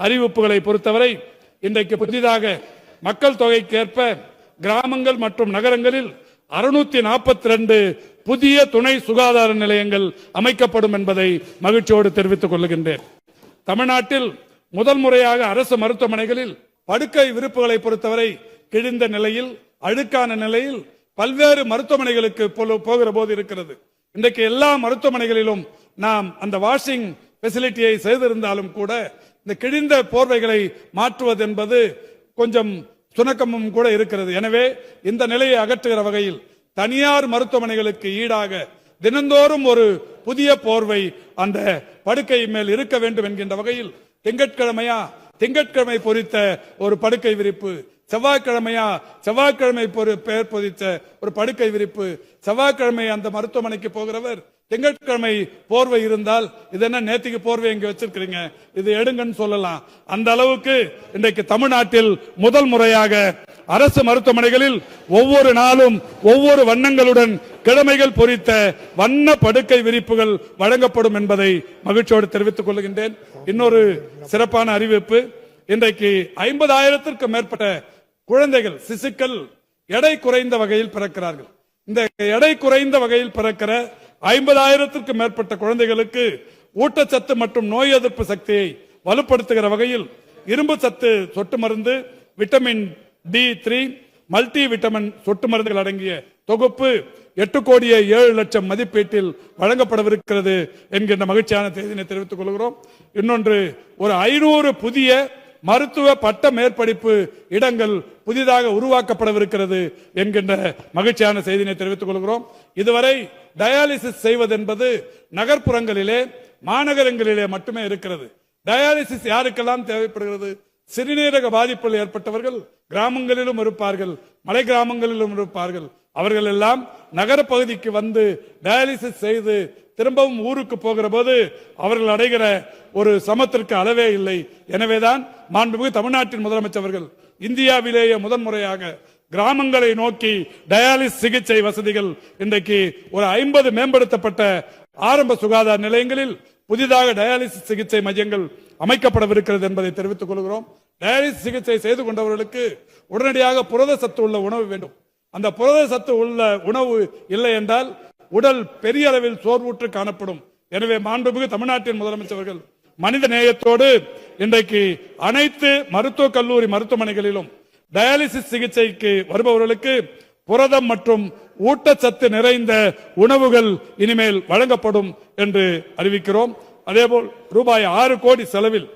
அறிவிப்புகளை பொறுத்தவரை இன்றைக்கு புதிதாக மக்கள் தொகைக்கு ஏற்ப கிராமங்கள் மற்றும் நகரங்களில் 642 புதிய துணை சுகாதார நிலையங்கள் அமைக்கப்படும் என்பதை மகிழ்ச்சியோடு தெரிவித்துக் கொள்கின்றேன். தமிழ்நாட்டில் முதல் முறையாக அரசு மருத்துவமனைகளில் படுக்கை விருப்புகளை பொறுத்தவரை கிழிந்த நிலையில், அழுக்கான நிலையில் பல்வேறு மருத்துவமனைகளுக்கு போகிற போது இருக்கிறது. இன்றைக்கு எல்லா மருத்துவமனைகளிலும் நாம் அந்த வாஷிங் பெசிலிட்டியை செய்திருந்தாலும் கூட இந்த கிழிந்த போர்வைகளை மாற்றுவது என்பது கொஞ்சம் சுணக்கமும் கூட இருக்கிறது. எனவே இந்த நிலையை அகற்றுகிற வகையில் தனியார் மருத்துவமனைகளுக்கு ஈடாக தினந்தோறும் ஒரு புதிய போர்வை அந்த படுக்கை மேல் இருக்க வேண்டும் என்கின்ற வகையில் திங்கட்கிழமை பொறித்த ஒரு படுக்கை விரிப்பு, செவ்வாய்க்கிழமை பெயர் பொதித்த ஒரு படுக்கை விரிப்பு, செவ்வாய்க்கிழமை அந்த மருத்துவமனைக்கு போகிறவர் திங்கட்கிழமை போர்வை இருந்தால் இது என்ன நேத்திக்கு போர்வை இங்க வச்சிருக்கிறீங்க, இது எடுங்கன்னு சொல்லலாம். அந்த அளவுக்கு இன்றைக்கு தமிழ்நாட்டில் முதல் முறையாக அரசு மருத்துவமனைகளில் ஒவ்வொரு நாளும் ஒவ்வொரு வண்ணங்களுடன் கிழமைகள் பொறித்த வண்ண படுக்கை விரிப்புகள் வழங்கப்படும் என்பதை மகிழ்ச்சியோடு தெரிவித்துக் கொள்கின்றேன். இன்னொரு சிறப்பான அறிவிப்பு, இன்றைக்கு 50,000த்திற்கு மேற்பட்ட குழந்தைகள் சிசுக்கள் எடை குறைந்த வகையில் பிறக்கிறார்கள். இந்த எடை குறைந்த வகையில் பிறக்கிற 50,000த்திற்கு மேற்பட்ட குழந்தைகளுக்கு ஊட்டச்சத்து மற்றும் நோய் எதிர்ப்பு சக்தியை வலுப்படுத்துகிற வகையில் இரும்பு சத்து சொட்டு மருந்து, விட்டமின் D3, மல்டி விட்டமின் சொட்டு மருந்துகள் அடங்கிய தொகுப்பு 8,07,00,000 மதிப்பீட்டில் வழங்கப்படவிருக்கிறது என்கின்ற மகிழ்ச்சியான செய்தியை தெரிவித்துக் கொள்கிறோம். இன்னொன்று, ஒரு 500 புதிய மருத்துவ பட்ட மேற்படிப்பு இடங்கள் புதிதாக உருவாக்கப்படவிருக்கிறது என்கின்ற மகிழ்ச்சியான செய்தியை தெரிவித்துக் கொள்கிறோம். இதுவரை டயாலிசிஸ் செய்வது என்பது நகர்ப்புறங்களிலே மாநகரங்களிலே மட்டுமே இருக்கிறது. டயாலிசிஸ் யாருக்கெல்லாம் தேவைப்படுகிறது? சிறுநீரக பாதிப்பில் ஏற்பட்டவர்கள் கிராமங்களிலும் இருப்பார்கள், மலை கிராமங்களிலும் இருப்பார்கள். அவர்கள் எல்லாம் நகர பகுதிக்கு வந்து டயாலிசிஸ் செய்து திரும்பவும் ஊருக்கு போகிற போது அவர்கள் அடைகிற ஒரு சமத்திற்கு அளவே இல்லை. எனவேதான் மாண்புமிகு தமிழ்நாட்டின் முதலமைச்சர்கள் இந்தியாவிலேயே முதன்முறையாக கிராமங்களை நோக்கி டயாலிசிஸ் சிகிச்சை வசதிகள் இன்றைக்கு ஒரு 50 மேம்படுத்தப்பட்ட ஆரம்ப சுகாதார நிலையங்களில் புதிதாக டயாலிசிஸ் சிகிச்சை மையங்கள் அமைக்கப்படவிருக்கிறது என்பதை தெரிவித்துக் கொள்கிறோம். டயாலிசிஸ் சிகிச்சை செய்து கொண்டவர்களுக்கு உடனடியாக புரத சத்து உள்ள உணவு வேண்டும். அந்த புரத சத்து உள்ள உணவு இல்லை என்றால் உடல் பெரிய அளவில் சோர்வுற்று காணப்படும். எனவே மாண்புமிகு தமிழ்நாட்டின் முதலமைச்சர்கள் மனித நேயத்தோடு இன்றைக்கு அனைத்து மருத்துவக் கல்லூரி மருத்துவமனைகளிலும் டயாலிசிஸ் சிகிச்சைக்கு வருபவர்களுக்கு புரதம் மற்றும் ஊட்டச்சத்து நிறைந்த உணவுகள் இனிமேல் வழங்கப்படும் என்று அறிவிக்கிறோம். அதேபோல் ரூபாய் 6 கோடி செலவில்